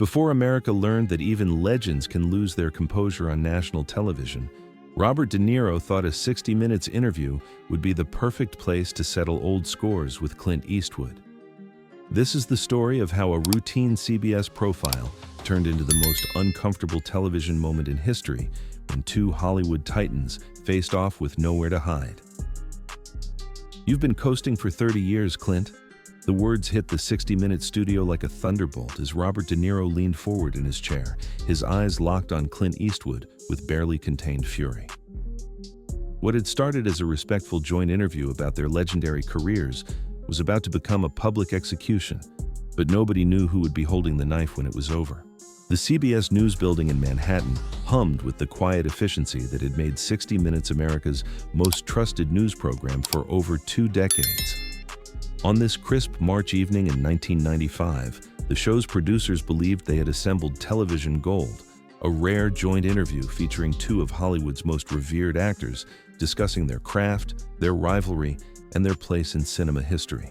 Before America learned that even legends can lose their composure on national television, Robert De Niro thought a 60 Minutes interview would be the perfect place to settle old scores with Clint Eastwood. This is the story of how a routine CBS profile turned into the most uncomfortable television moment in history when two Hollywood titans faced off with nowhere to hide. "You've been coasting for 30 years, Clint." The words hit the 60 Minutes studio like a thunderbolt as Robert De Niro leaned forward in his chair, his eyes locked on Clint Eastwood with barely contained fury. What had started as a respectful joint interview about their legendary careers was about to become a public execution, but nobody knew who would be holding the knife when it was over. The CBS News building in Manhattan hummed with the quiet efficiency that had made 60 Minutes America's most trusted news program for over 2 decades. On this crisp March evening in 1995, the show's producers believed they had assembled television gold, a rare joint interview featuring two of Hollywood's most revered actors discussing their craft, their rivalry, and their place in cinema history.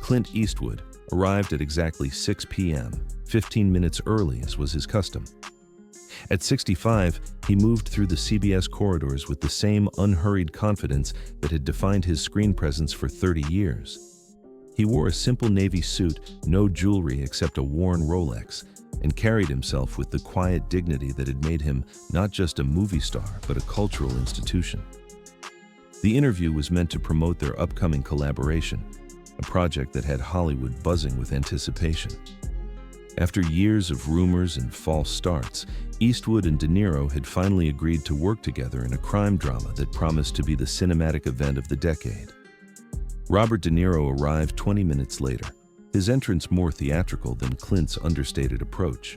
Clint Eastwood arrived at exactly 6 p.m., 15 minutes early as was his custom. At 65, he moved through the CBS corridors with the same unhurried confidence that had defined his screen presence for 30 years. He wore a simple navy suit, no jewelry except a worn Rolex, and carried himself with the quiet dignity that had made him not just a movie star, but a cultural institution. The interview was meant to promote their upcoming collaboration, a project that had Hollywood buzzing with anticipation. After years of rumors and false starts, Eastwood and De Niro had finally agreed to work together in a crime drama that promised to be the cinematic event of the decade. Robert De Niro arrived 20 minutes later, his entrance more theatrical than Clint's understated approach.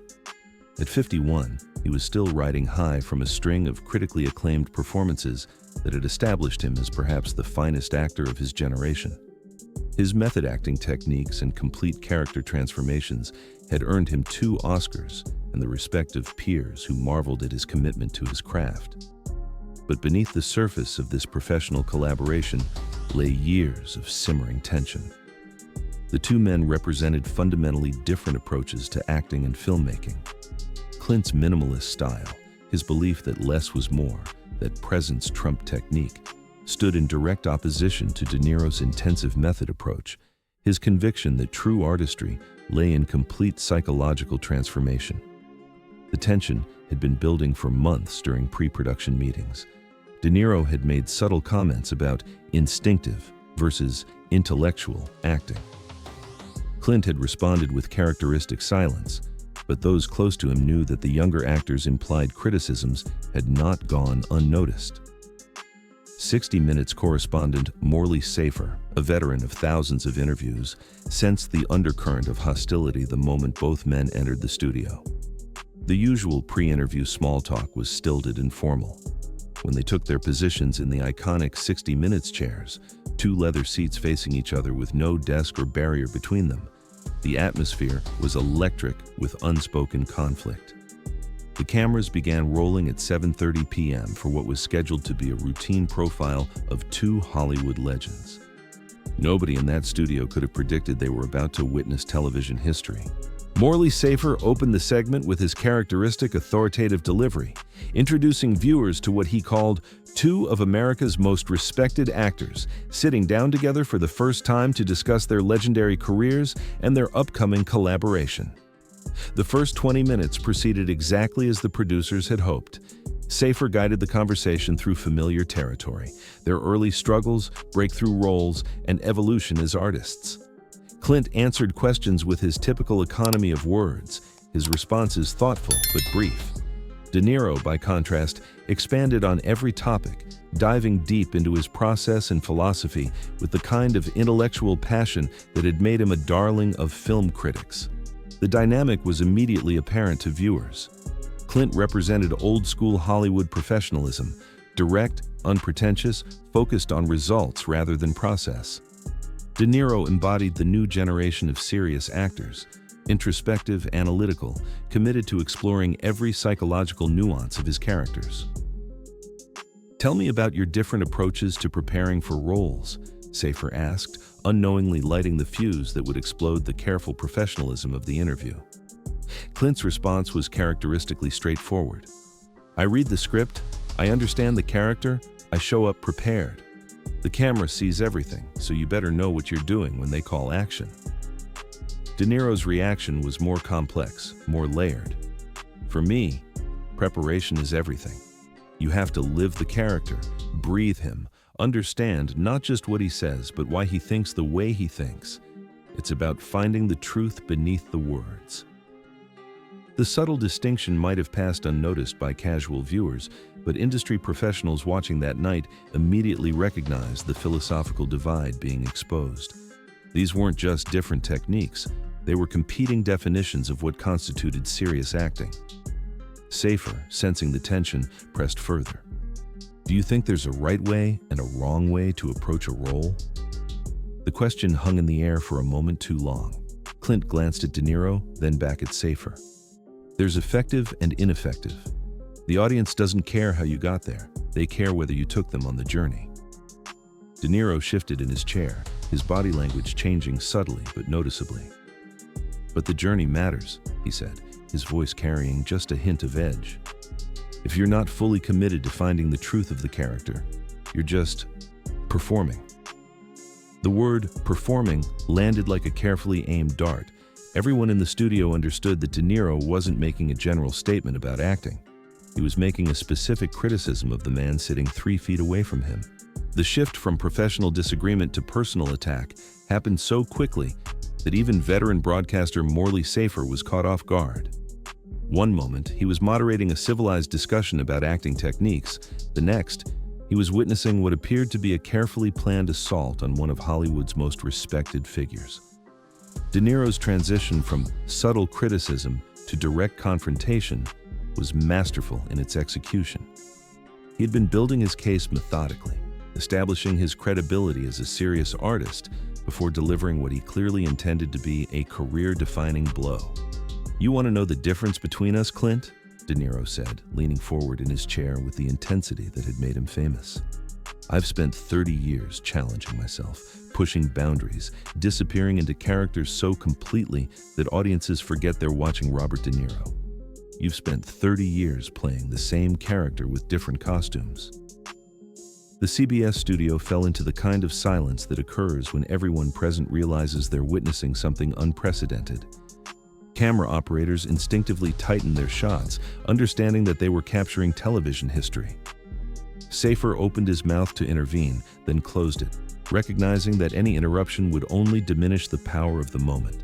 At 51, he was still riding high from a string of critically acclaimed performances that had established him as perhaps the finest actor of his generation. His method acting techniques and complete character transformations had earned him 2 Oscars and the respect of peers who marveled at his commitment to his craft. But beneath the surface of this professional collaboration lay years of simmering tension. The two men represented fundamentally different approaches to acting and filmmaking. Clint's minimalist style, his belief that less was more, that presence trumped technique, stood in direct opposition to De Niro's intensive method approach, his conviction that true artistry lay in complete psychological transformation. The tension had been building for months during pre-production meetings. De Niro had made subtle comments about instinctive versus intellectual acting. Clint had responded with characteristic silence, but those close to him knew that the younger actor's implied criticisms had not gone unnoticed. 60 Minutes correspondent Morley Safer, a veteran of thousands of interviews, sensed the undercurrent of hostility the moment both men entered the studio. The usual pre-interview small talk was stilted and formal. When they took their positions in the iconic 60 Minutes chairs, 2 leather seats facing each other with no desk or barrier between them, the atmosphere was electric with unspoken conflict. The cameras began rolling at 7:30 p.m. for what was scheduled to be a routine profile of 2 Hollywood legends. Nobody in that studio could have predicted they were about to witness television history. Morley Safer opened the segment with his characteristic authoritative delivery, introducing viewers to what he called 2 of America's most respected actors, sitting down together for the first time to discuss their legendary careers and their upcoming collaboration. The first 20 minutes proceeded exactly as the producers had hoped. Safer guided the conversation through familiar territory, their early struggles, breakthrough roles, and evolution as artists. Clint answered questions with his typical economy of words, his responses thoughtful but brief. De Niro, by contrast, expanded on every topic, diving deep into his process and philosophy with the kind of intellectual passion that had made him a darling of film critics. The dynamic was immediately apparent to viewers. Clint represented old-school Hollywood professionalism, direct, unpretentious, focused on results rather than process. De Niro embodied the new generation of serious actors, introspective, analytical, committed to exploring every psychological nuance of his characters. "Tell me about your different approaches to preparing for roles," Safer asked, unknowingly lighting the fuse that would explode the careful professionalism of the interview. Clint's response was characteristically straightforward. I read the script, I understand the character, I show up prepared. The camera sees everything, so you better know what you're doing when they call action. De Niro's reaction was more complex, more layered. For me, preparation is everything. You have to live the character, breathe him, understand not just what he says, but why he thinks the way he thinks. It's about finding the truth beneath the words. The subtle distinction might have passed unnoticed by casual viewers, but industry professionals watching that night immediately recognized the philosophical divide being exposed. These weren't just different techniques, they were competing definitions of what constituted serious acting. Safer, sensing the tension, pressed further. Do you think there's a right way and a wrong way to approach a role? The question hung in the air for a moment too long. Clint glanced at De Niro, then back at Safer. There's effective and ineffective. The audience doesn't care how you got there. They care whether you took them on the journey. De Niro shifted in his chair, his body language changing subtly but noticeably. But the journey matters, he said, his voice carrying just a hint of edge. If you're not fully committed to finding the truth of the character, you're just performing. The word performing landed like a carefully aimed dart. Everyone in the studio understood that De Niro wasn't making a general statement about acting. He was making a specific criticism of the man sitting 3 feet away from him. The shift from professional disagreement to personal attack happened so quickly that even veteran broadcaster Morley Safer was caught off guard. One moment, he was moderating a civilized discussion about acting techniques. The next, he was witnessing what appeared to be a carefully planned assault on one of Hollywood's most respected figures. De Niro's transition from subtle criticism to direct confrontation was masterful in its execution. He had been building his case methodically, establishing his credibility as a serious artist before delivering what he clearly intended to be a career-defining blow. "You want to know the difference between us, Clint?" De Niro said, leaning forward in his chair with the intensity that had made him famous. "I've spent 30 years challenging myself, pushing boundaries, disappearing into characters so completely that audiences forget they're watching Robert De Niro. You've spent 30 years playing the same character with different costumes." The CBS studio fell into the kind of silence that occurs when everyone present realizes they're witnessing something unprecedented. Camera operators instinctively tightened their shots, understanding that they were capturing television history. Safer opened his mouth to intervene, then closed it, recognizing that any interruption would only diminish the power of the moment.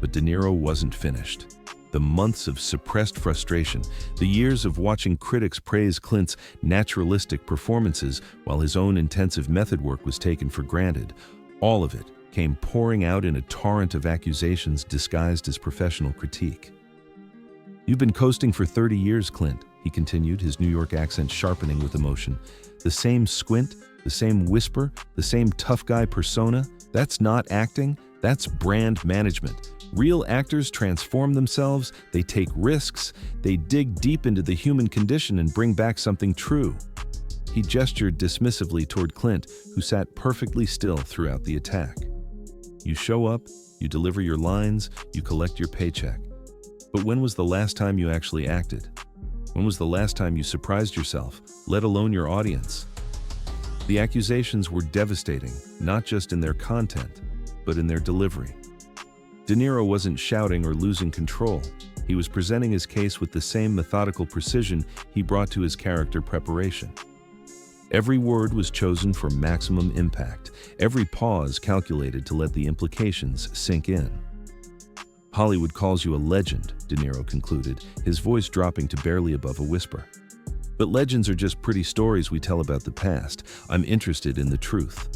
But De Niro wasn't finished. The months of suppressed frustration, the years of watching critics praise Clint's naturalistic performances while his own intensive method work was taken for granted, all of it came pouring out in a torrent of accusations disguised as professional critique. "You've been coasting for 30 years, Clint," he continued, his New York accent sharpening with emotion. "The same squint, the same whisper, the same tough guy persona. That's not acting, that's brand management. Real actors transform themselves, they take risks, they dig deep into the human condition and bring back something true." He gestured dismissively toward Clint, who sat perfectly still throughout the attack. "You show up, you deliver your lines, you collect your paycheck. But when was the last time you actually acted? When was the last time you surprised yourself, let alone your audience?" The accusations were devastating, not just in their content, but in their delivery. De Niro wasn't shouting or losing control. He was presenting his case with the same methodical precision he brought to his character preparation. Every word was chosen for maximum impact, every pause calculated to let the implications sink in. "Hollywood calls you a legend," De Niro concluded, his voice dropping to barely above a whisper. "But legends are just pretty stories we tell about the past. I'm interested in the truth."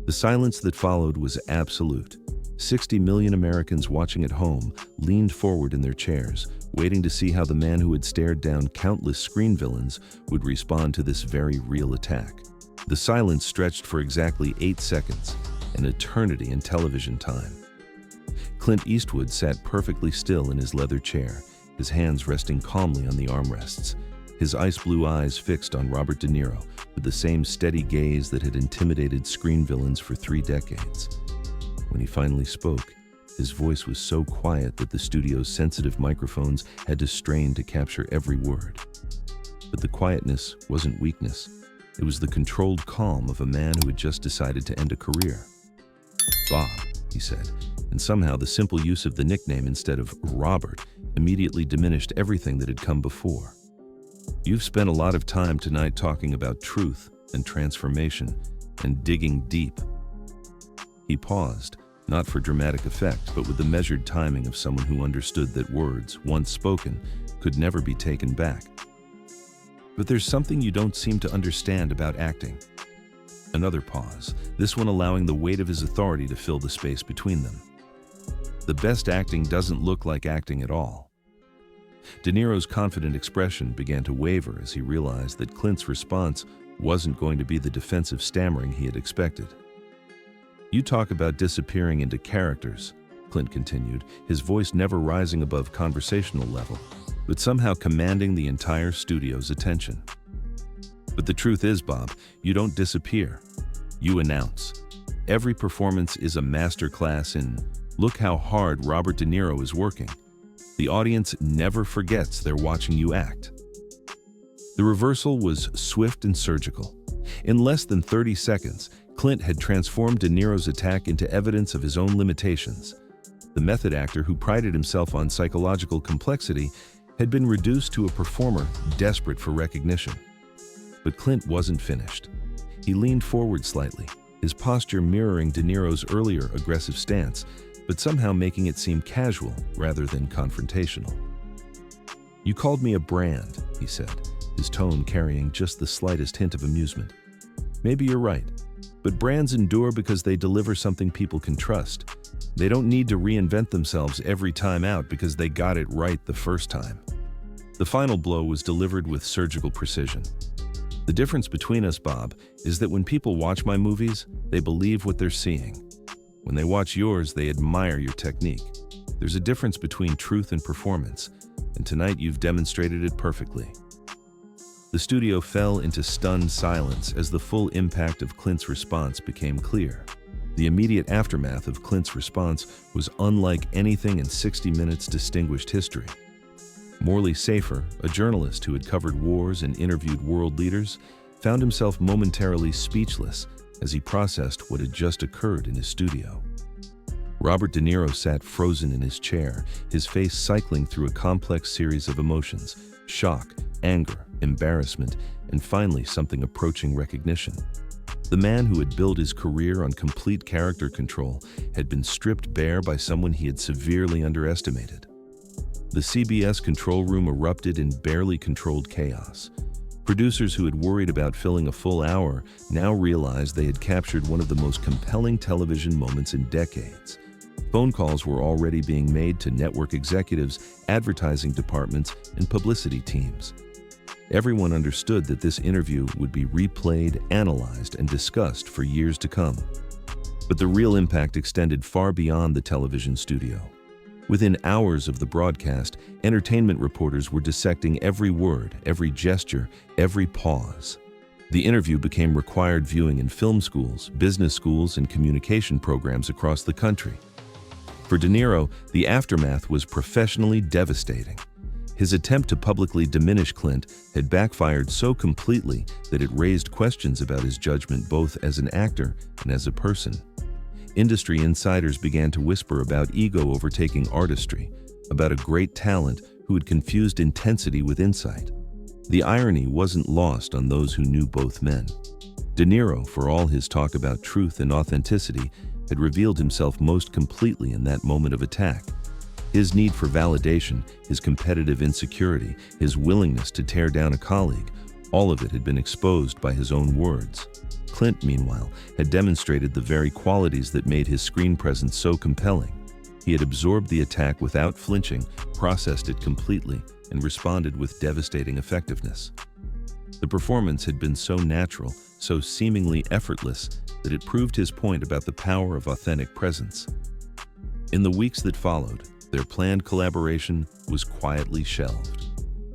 The silence that followed was absolute. 60 million Americans watching at home leaned forward in their chairs, waiting to see how the man who had stared down countless screen villains would respond to this very real attack. The silence stretched for exactly 8 seconds, an eternity in television time. Clint Eastwood sat perfectly still in his leather chair, his hands resting calmly on the armrests, his ice blue eyes fixed on Robert De Niro with the same steady gaze that had intimidated screen villains for 3 decades. When he finally spoke, His voice was so quiet that the studio's sensitive microphones had to strain to capture every word. But the quietness wasn't weakness. It was the controlled calm of a man who had just decided to end a career. "Bob," he said, and somehow the simple use of the nickname instead of Robert immediately diminished everything that had come before. "You've spent a lot of time tonight talking about truth and transformation and digging deep." He paused, not for dramatic effect, but with the measured timing of someone who understood that words, once spoken, could never be taken back. "But there's something you don't seem to understand about acting." Another pause, this one allowing the weight of his authority to fill the space between them. "The best acting doesn't look like acting at all." De Niro's confident expression began to waver as he realized that Clint's response wasn't going to be the defensive stammering he had expected. "You talk about disappearing into characters," Clint continued, his voice never rising above conversational level, but somehow commanding the entire studio's attention. "But the truth is, Bob, you don't disappear. You announce. Every performance is a masterclass in, look how hard Robert De Niro is working. The audience never forgets they're watching you act." The reversal was swift and surgical. In less than 30 seconds, Clint had transformed De Niro's attack into evidence of his own limitations. The method actor who prided himself on psychological complexity had been reduced to a performer desperate for recognition. But Clint wasn't finished. He leaned forward slightly, his posture mirroring De Niro's earlier aggressive stance, but somehow making it seem casual rather than confrontational. "You called me a brand," he said, his tone carrying just the slightest hint of amusement. "Maybe you're right, but brands endure because they deliver something people can trust. They don't need to reinvent themselves every time out because they got it right the first time." The final blow was delivered with surgical precision. "The difference between us, Bob, is that when people watch my movies, they believe what they're seeing. When they watch yours, they admire your technique. There's a difference between truth and performance, and tonight you've demonstrated it perfectly." The studio fell into stunned silence as the full impact of Clint's response became clear. The immediate aftermath of Clint's response was unlike anything in 60 Minutes' distinguished history. Morley Safer, a journalist who had covered wars and interviewed world leaders, found himself momentarily speechless as he processed what had just occurred in his studio. Robert De Niro sat frozen in his chair, his face cycling through a complex series of emotions: shock, anger, embarrassment, and finally something approaching recognition. The man who had built his career on complete character control had been stripped bare by someone he had severely underestimated. The CBS control room erupted in barely controlled chaos. Producers who had worried about filling a full hour now realized they had captured one of the most compelling television moments in decades. Phone calls were already being made to network executives, advertising departments, and publicity teams. Everyone understood that this interview would be replayed, analyzed, and discussed for years to come. But the real impact extended far beyond the television studio. Within hours of the broadcast, entertainment reporters were dissecting every word, every gesture, every pause. The interview became required viewing in film schools, business schools, and communication programs across the country. For De Niro, the aftermath was professionally devastating. His attempt to publicly diminish Clint had backfired so completely that it raised questions about his judgment both as an actor and as a person. Industry insiders began to whisper about ego overtaking artistry, about a great talent who had confused intensity with insight. The irony wasn't lost on those who knew both men. De Niro, for all his talk about truth and authenticity, had revealed himself most completely in that moment of attack. His need for validation, his competitive insecurity, his willingness to tear down a colleague, all of it had been exposed by his own words. Clint, meanwhile, had demonstrated the very qualities that made his screen presence so compelling. He had absorbed the attack without flinching, processed it completely, and responded with devastating effectiveness. The performance had been so natural, so seemingly effortless, that it proved his point about the power of authentic presence. In the weeks that followed, their planned collaboration was quietly shelved.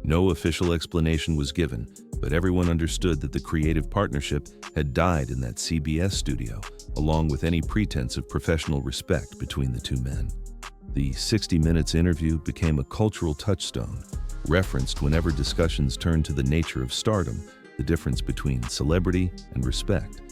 No official explanation was given, but everyone understood that the creative partnership had died in that CBS studio, along with any pretense of professional respect between the two men. The 60 Minutes interview became a cultural touchstone, referenced whenever discussions turned to the nature of stardom, the difference between celebrity and respect,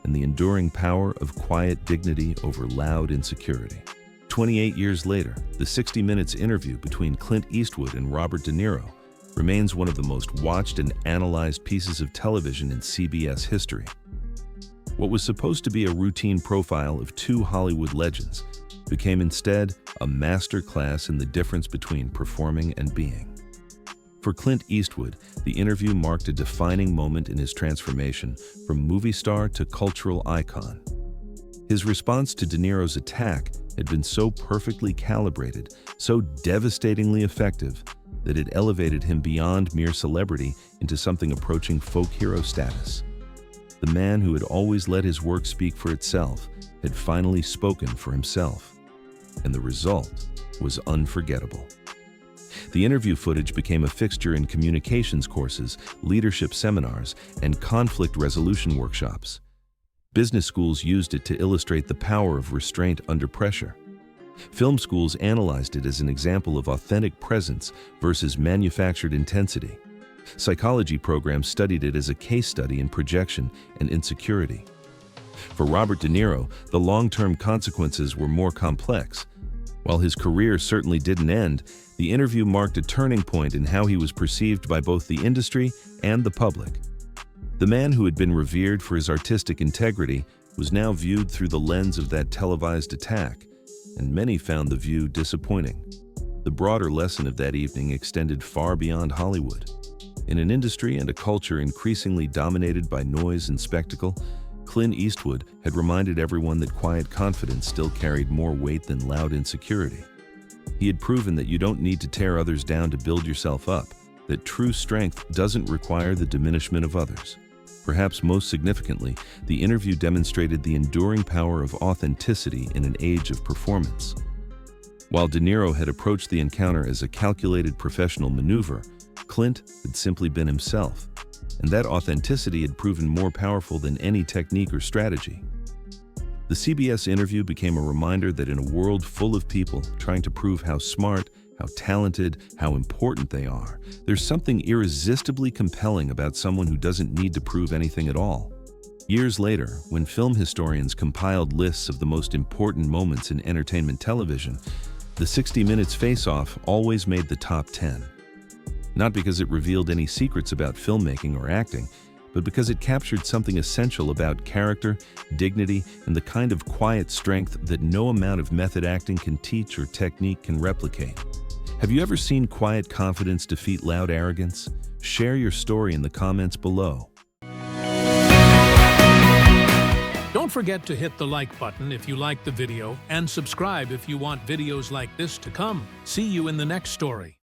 and the enduring power of quiet dignity over loud insecurity. 28 years later, the 60 Minutes interview between Clint Eastwood and Robert De Niro remains one of the most watched and analyzed pieces of television in CBS history. What was supposed to be a routine profile of two Hollywood legends became instead a masterclass in the difference between performing and being. For Clint Eastwood, the interview marked a defining moment in his transformation from movie star to cultural icon. His response to De Niro's attack had been so perfectly calibrated, so devastatingly effective, that it elevated him beyond mere celebrity into something approaching folk hero status. The man who had always let his work speak for itself had finally spoken for himself, and the result was unforgettable. The interview footage became a fixture in communications courses, leadership seminars, and conflict resolution workshops. Business schools used it to illustrate the power of restraint under pressure. Film schools analyzed it as an example of authentic presence versus manufactured intensity. Psychology programs studied it as a case study in projection and insecurity. For Robert De Niro, the long-term consequences were more complex. While his career certainly didn't end, the interview marked a turning point in how he was perceived by both the industry and the public. The man who had been revered for his artistic integrity was now viewed through the lens of that televised attack, and many found the view disappointing. The broader lesson of that evening extended far beyond Hollywood. In an industry and a culture increasingly dominated by noise and spectacle, Clint Eastwood had reminded everyone that quiet confidence still carried more weight than loud insecurity. He had proven that you don't need to tear others down to build yourself up, that true strength doesn't require the diminishment of others. Perhaps most significantly, the interview demonstrated the enduring power of authenticity in an age of performance. While De Niro had approached the encounter as a calculated professional maneuver, Clint had simply been himself, and that authenticity had proven more powerful than any technique or strategy. The CBS interview became a reminder that in a world full of people trying to prove how smart, how talented, how important they are, there's something irresistibly compelling about someone who doesn't need to prove anything at all. Years later, when film historians compiled lists of the most important moments in entertainment television, the 60 Minutes face-off always made the top 10. Not because it revealed any secrets about filmmaking or acting, but because it captured something essential about character, dignity, and the kind of quiet strength that no amount of method acting can teach or technique can replicate. Have you ever seen quiet confidence defeat loud arrogance? Share your story in the comments below. Don't forget to hit the like button if you liked the video and subscribe if you want videos like this to come. See you in the next story.